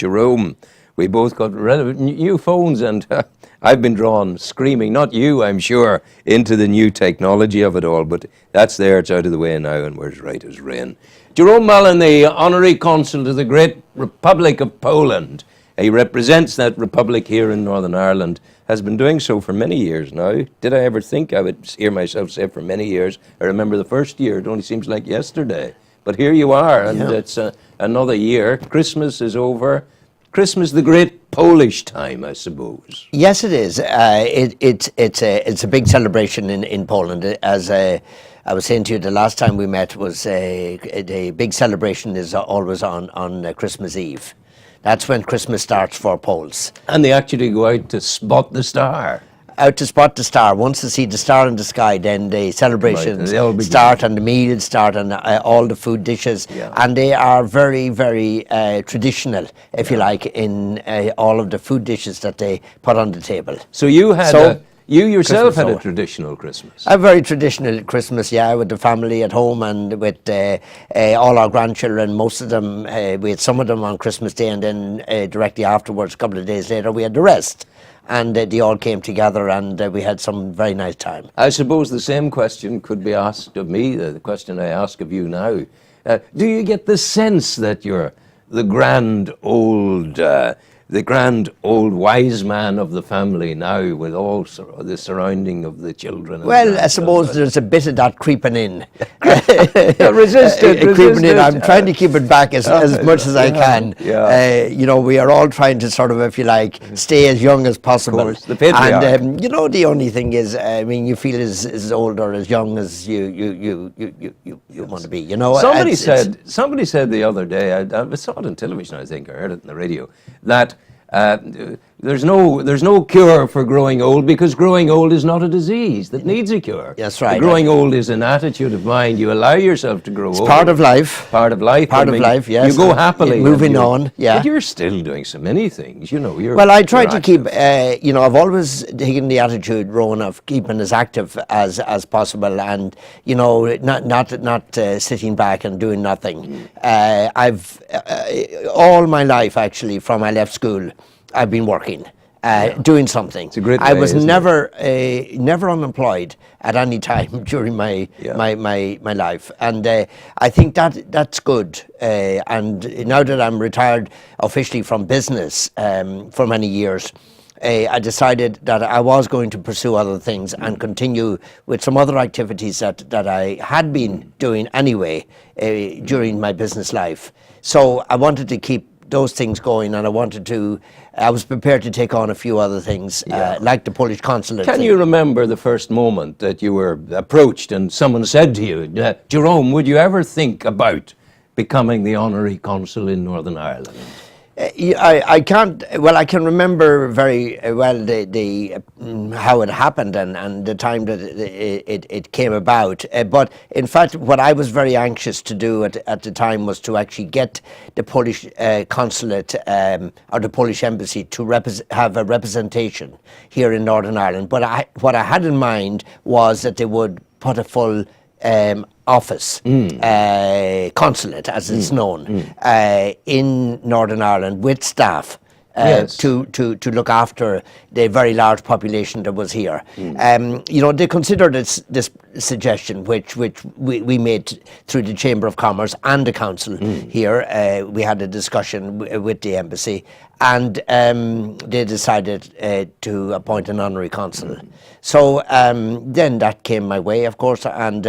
Jerome. We both got new phones, and I've been drawn screaming, not you, I'm sure, into the new technology of it all, but that's there, it's out of the way now, and we're as right as rain. Jerome Mullan, the Honorary Consul to the great Republic of Poland. He represents that republic here in Northern Ireland, has been doing so for many years now. Did I ever think I would hear myself say for many years? I remember the first year, it only seems like yesterday. But here you are, and it's another year. Christmas is over. Christmas, the great Polish time, I suppose. Yes, it is. It's a big celebration in Poland. As I was saying to you, the last time we met was the big celebration is always on Christmas Eve. That's when Christmas starts for Poles. And they actually go out to spot the star. Out to spot the star. Once they see the star in the sky, then the celebrations start and the meals start and all the food dishes. Yeah. And they are very, very traditional, if you like, in all of the food dishes that they put on the table. So you had you yourself had a traditional Christmas. A very traditional Christmas, yeah, with the family at home and with all our grandchildren. Most of them, we had some of them on Christmas Day, and then directly afterwards, a couple of days later, we had the rest. And they all came together, and we had some very nice time. I suppose the same question could be asked of me, the question I ask of you now. Do you get the sense that you're the grand old wise man of the family now, with all the surrounding of the children? Well, I suppose there's a bit of that creeping in. Resist it. Creeping in. I'm trying to keep it back as much as I can. Yeah. We are all trying to sort of, if you like, stay as young as possible. Of course, the patriarch. And the only thing is, you feel as old or as young as you want to be. Somebody said the other day, I saw it on television, I think, I heard it on the radio, that there's no cure for growing old, because growing old is not a disease that needs a cure. That's right. Growing old is an attitude of mind. You allow yourself to grow old. It's part of life. Part of life. Life, yes. You go happily. Moving on, yeah. But you're still doing so many things, Well, I try to keep, I've always taken the attitude, Rowan, of keeping as active as possible, and, not sitting back and doing nothing. I've, all my life, actually, from I left school, I've been working, doing something. It's a great way, I was never unemployed at any time during my life, and I think that's good. And now that I'm retired officially from business for many years, I decided that I was going to pursue other things and continue with some other activities that I had been doing anyway during my business life. So I wanted to keep those things going, and I was prepared to take on a few other things, like the Polish consulate. Can you remember the first moment that you were approached and someone said to you, Jerome, would you ever think about becoming the Honorary Consul in Northern Ireland? I can't. Well, I can remember very well the how it happened and the time that it came about. But in fact, what I was very anxious to do at the time was to actually get the Polish consulate or the Polish embassy to have a representation here in Northern Ireland. But what I had in mind was that they would put a full office, consulate as it's known, in Northern Ireland with staff to look after the very large population that was here. They considered this suggestion, which we made through the Chamber of Commerce and the Council here. We had a discussion with the embassy, and they decided to appoint an honorary consul. So then that came my way, of course, and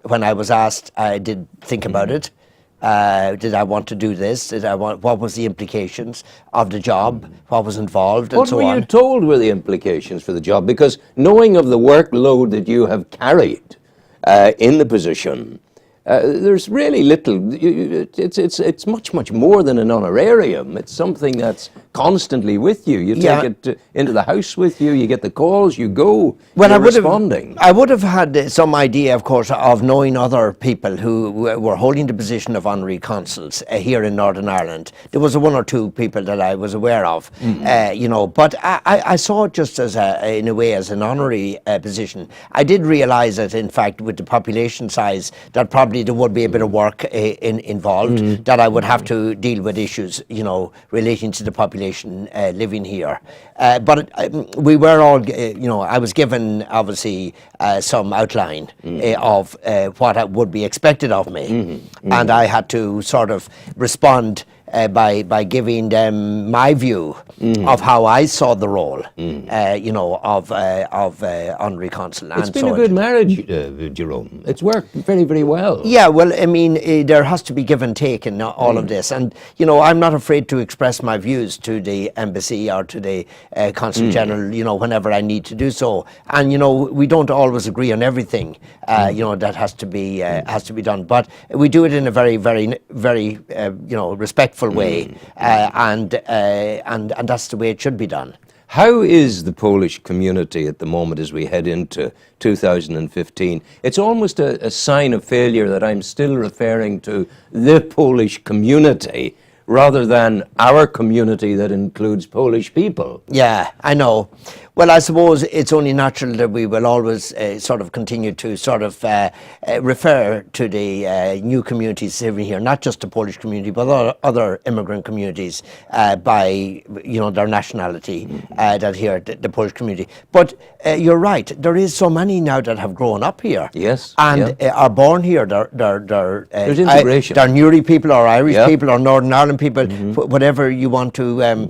when I was asked, I did think about it. Did I want to do this? What was the implications of the job? What was involved, and so on? What were you told were the implications for the job? Because knowing of the workload that you have carried in the position, there's really little. It's much more than an honorarium. It's something that's constantly with you. You Yeah. take it into the house with you. You get the calls. You go. Well, you're I would responding. I would have had some idea, of course, of knowing other people who were holding the position of honorary consuls here in Northern Ireland. There was one or two people that I was aware of, you know, but I saw it just as in a way as an honorary position. I did realise that, in fact, with the population size, that probably there would be a bit of work involved, that I would have to deal with issues, you know, relating to the population living here. But we were all, you know, I was given obviously some outline of what would be expected of me, and I had to sort of respond by giving them my view of how I saw the role, you know, of honorary consul. It's been a good marriage, Jerome. It's worked very, very well. Yeah, well, I mean, there has to be give and take in all of this. And, you know, I'm not afraid to express my views to the embassy or to the consul general, you know, whenever I need to do so. And, you know, we don't always agree on everything, you know, that has to be done. But we do it in a very, very, very, you know, respectful way. And that's the way it should be done. How is the Polish community at the moment as we head into 2015? It's almost a sign of failure that I'm still referring to the Polish community rather than our community that includes Polish people. Yeah, I know. Well, I suppose it's only natural that we will always sort of continue to sort of refer to the new communities living here, not just the Polish community, but other immigrant communities by, you know, their nationality that here, the Polish community. But you're right, there is so many now that have grown up here. Yes. And are born here. There's integration. They're Newry people or Irish people or Northern Ireland people, whatever you want to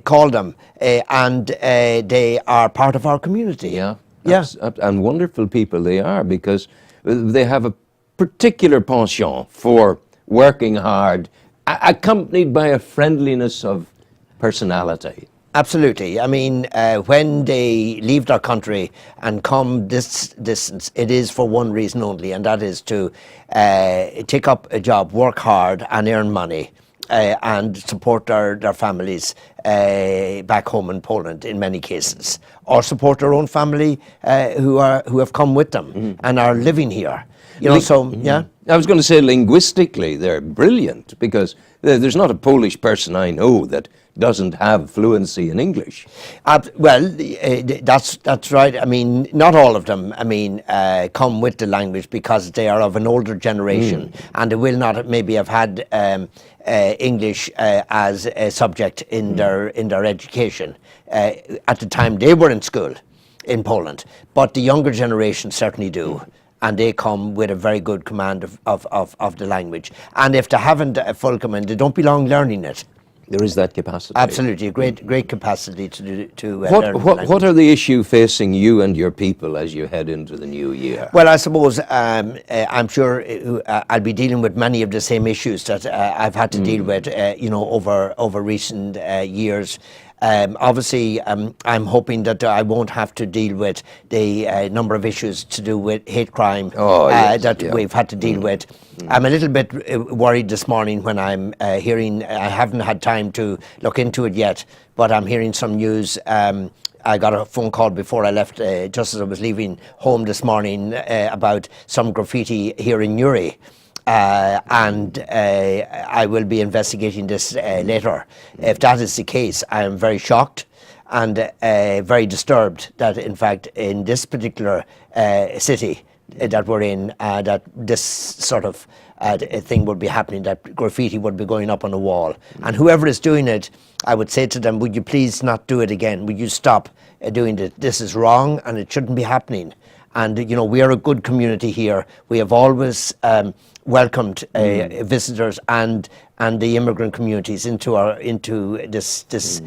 call them, and they are part of our community. Yeah. Yeah. And wonderful people they are, because they have a particular penchant for working hard, accompanied by a friendliness of personality. Absolutely. I mean, when they leave their country and come this distance, it is for one reason only, and that is to take up a job, work hard and earn money. And support their families back home in Poland in many cases, or support their own family who have come with them and are living here. You know, so yeah. I was going to say linguistically they're brilliant, because there's not a Polish person I know that doesn't have fluency in English. Well, that's right. I mean, not all of them, I mean, come with the language because they are of an older generation and they will not maybe have had English as a subject in their education at the time they were in school in Poland. But the younger generation certainly do. And they come with a very good command of the language. And if they haven't a full command, they don't belong learning it. There is that capacity. Absolutely, a great capacity to learn the language. What are the issues facing you and your people as you head into the new year? Well, I suppose I'm sure I'll be dealing with many of the same issues that I've had to deal with, you know, over recent years. Obviously, I'm hoping that I won't have to deal with the number of issues to do with hate crime that we've had to deal with. I'm a little bit worried this morning when I'm hearing, I haven't had time to look into it yet, but I'm hearing some news. I got a phone call before I left, just as I was leaving home this morning, about some graffiti here in Newry. And I will be investigating this later. If that is the case, I am very shocked and very disturbed that, in fact, in this particular city that we're in, that this sort of thing would be happening, that graffiti would be going up on a wall. And whoever is doing it, I would say to them, would you please not do it again? Would you stop doing it? This is wrong and it shouldn't be happening. And, you know, we are a good community here. We have always welcomed visitors and the immigrant communities into this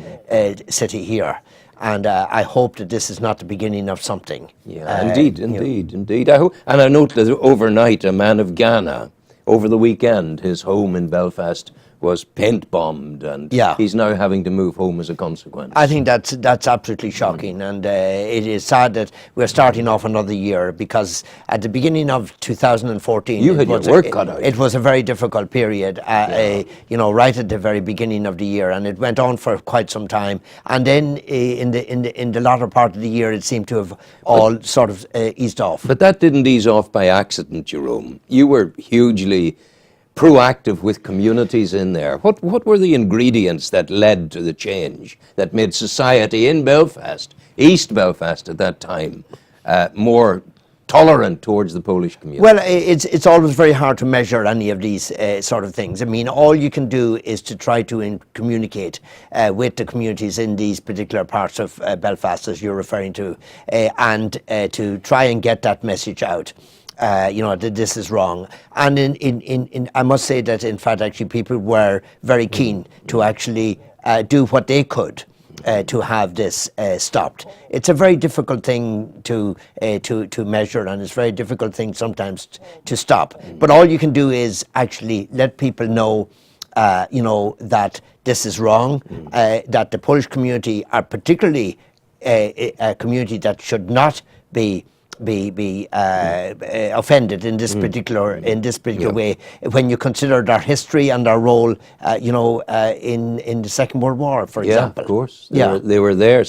city here. And I hope that this is not the beginning of something. Yeah, indeed. And I note that overnight, a man of Ghana, over the weekend, his home in Belfast was paint bombed, and Yeah. he's now having to move home as a consequence. I think that's absolutely shocking, and it is sad that we're starting off another year, because at the beginning of 2014, You had your work cut out. It was a very difficult period, you know, right at the very beginning of the year, and it went on for quite some time. And then in the latter part of the year, it seemed to have all sort of eased off. But that didn't ease off by accident, Jerome. You were hugely proactive with communities in there. What were the ingredients that led to the change, that made society in Belfast, East Belfast at that time, more tolerant towards the Polish community? Well, it's always very hard to measure any of these sort of things. I mean, all you can do is to try to communicate with the communities in these particular parts of Belfast, as you're referring to, and to try and get that message out. You know, that this is wrong. And I must say that, in fact, actually, people were very keen to actually do what they could to have this stopped. It's a very difficult thing to measure, and it's a very difficult thing sometimes to stop. But all you can do is actually let people know, you know, that this is wrong, that the Polish community are particularly a community that should not be offended in this particular way, when you consider their history and their role, you know, in the Second World War, for example. Of course. They were there.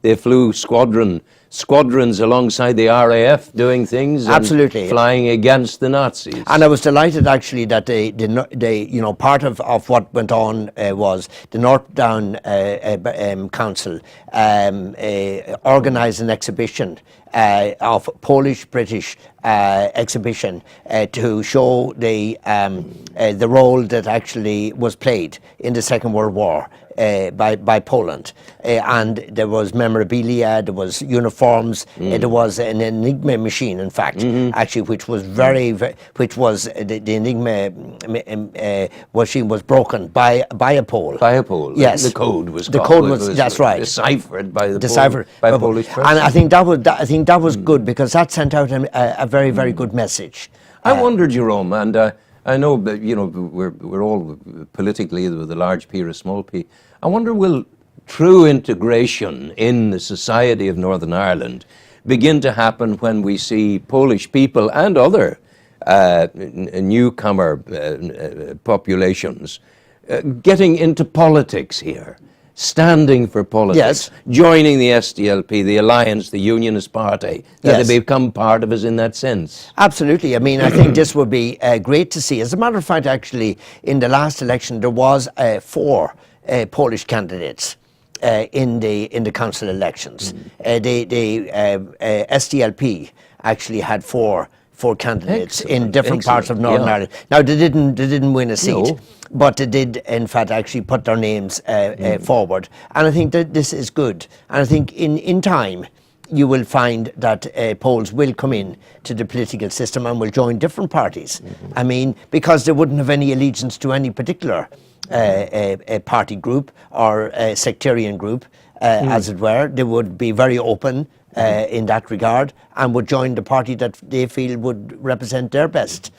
They flew squadrons alongside the RAF, doing things. And absolutely. Flying against the Nazis. And I was delighted, actually, that they you know, part of what went on was the North Down Council organised an exhibition of Polish-British exhibition to show the role that actually was played in the Second World War by Poland, and there was memorabilia, there was uniforms, there was an Enigma machine, in fact, actually, which was which was the Enigma machine was broken by a Pole. By a Pole. Yes. The code was. The code was. That's right. Deciphered by the Polish person. And I think that was good, because that sent out a very, very good message. I wonder, Jerome, and I know that, you know, we're all politically with a large P or a small p. I wonder, will true integration in the society of Northern Ireland begin to happen when we see Polish people and other newcomer populations getting into politics here, standing for politics, joining the SDLP, the Alliance, the Unionist Party, that they become part of us in that sense? Absolutely. I mean, I think this would be great to see. As a matter of fact, actually, in the last election, there was 4 Polish candidates in the council elections. The SDLP actually had four candidates in different parts of Northern Ireland. Now, they didn't win a seat, but they did, in fact, actually put their names forward. And I think that this is good. And I think in time, you will find that Poles will come in to the political system and will join different parties. I mean, because they wouldn't have any allegiance to any particular a party group or a sectarian group, as it were. They would be very open in that regard, and would join the party that they feel would represent their best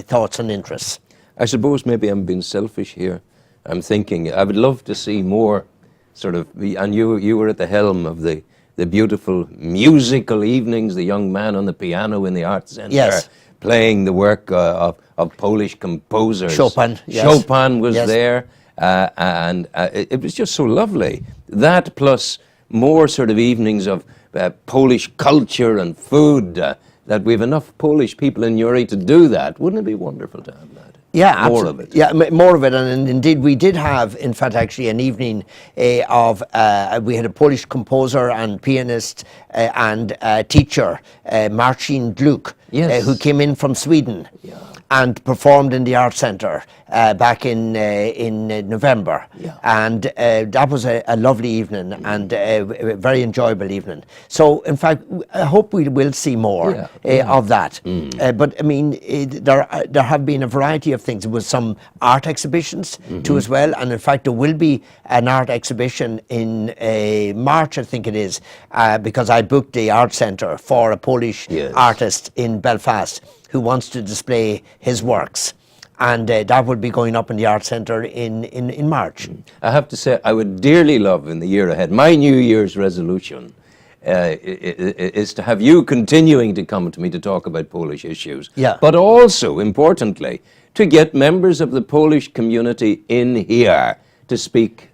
thoughts and interests. I suppose maybe I'm being selfish here. I'm thinking I would love to see more sort of, and you were at the helm of the beautiful musical evenings, the young man on the piano in the Arts Centre, playing the work of Polish composers. Chopin, Chopin was there, and it was just so lovely. That plus more sort of evenings of Polish culture and food, that we have enough Polish people in Uri to do that. Wouldn't it be wonderful to have that? Yeah, more of it. Yeah, more of it, and indeed we did have, in fact, actually an evening of. We had a Polish composer and pianist and teacher, Marcin Gluck, who came in from Sweden and performed in the Arts Centre back in November, and that was a lovely evening and a very enjoyable evening. So, in fact, I hope we will see more of that. But I mean, there have been a variety of things. There was some art exhibitions too as well, and in fact there will be an art exhibition in March, I think it is, because I booked the Art Centre for a Polish artist in Belfast who wants to display his works. and that will be going up in the Arts Centre in March. I have to say, I would dearly love in the year ahead, my New Year's resolution is to have you continuing to come to me to talk about Polish issues. Yeah. But also, importantly, to get members of the Polish community in here to speak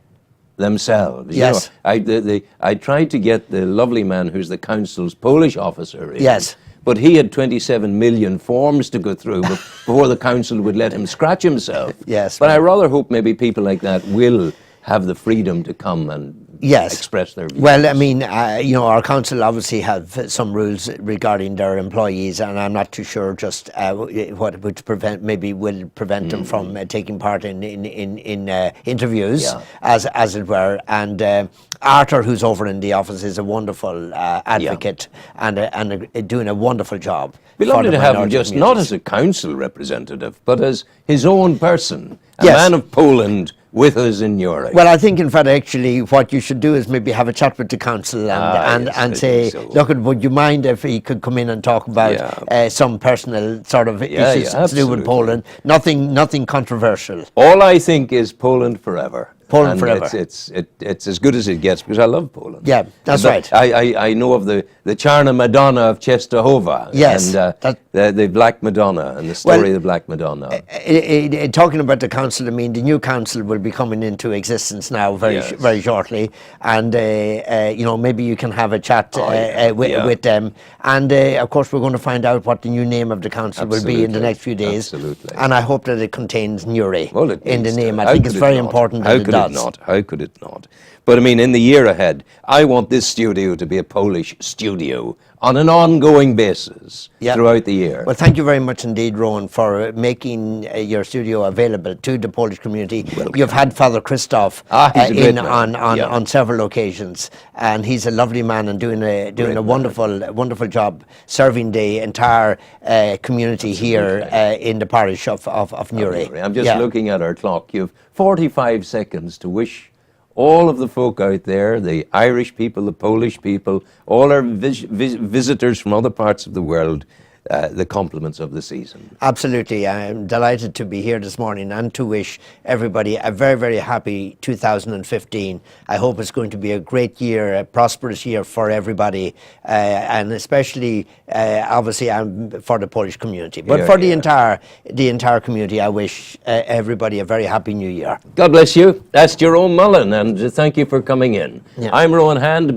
themselves. Yes. You know, I tried to get the lovely man who's the council's Polish officer in. Yes. But he had 27 million forms to go through before the council would let him scratch himself. Yes. But I rather hope maybe people like that will have the freedom to come and express their views. Well, I mean, you know, our council obviously have some rules regarding their employees, and I'm not too sure just what would will prevent them from taking part in interviews, as it were. And Arthur, who's over in the office, is a wonderful advocate and doing a wonderful job. Be lovely to have him just not as a council representative, but as his own person, a man of Poland with us in Europe. Well, I think, in fact, actually, what you should do is maybe have a chat with the council and say, look, would you mind if he could come in and talk about some personal sort of issues to do with Poland? Nothing controversial. All I think is Poland forever. Poland forever. It's as good as it gets, because I love Poland. Yeah, that's right. I know of the Czarna Madonna of Częstochowa. Yes. And the Black Madonna, and the story of the Black Madonna. Talking about the council, I mean, the new council will be coming into existence now very shortly, and you know, maybe you can have a chat with them, and of course we're going to find out what the new name of the council will be in the next few days. Absolutely. And I hope that it contains Newry in the name. I How think it's could very it not? important How that it could does. it not? How could it not? But I mean, in the year ahead, I want this studio to be a Polish studio on an ongoing basis throughout the year. Well, thank you very much indeed, Rowan, for making your studio available to the Polish community. You've had Father Christoph in on several occasions, and he's a lovely man and doing a wonderful job serving the entire community here in the parish of Newry. I'm just looking at our clock. You've 45 seconds to wish all of the folk out there, the Irish people, the Polish people, all our visitors from other parts of the world, the compliments of the season. Absolutely. I'm delighted to be here this morning and to wish everybody a very, very happy 2015. I hope it's going to be a great year, a prosperous year for everybody, and especially, obviously, for the Polish community. But for the entire community, I wish everybody a very happy new year. God bless you. That's Jerome Mullan, and thank you for coming in. I'm Rowan Hand.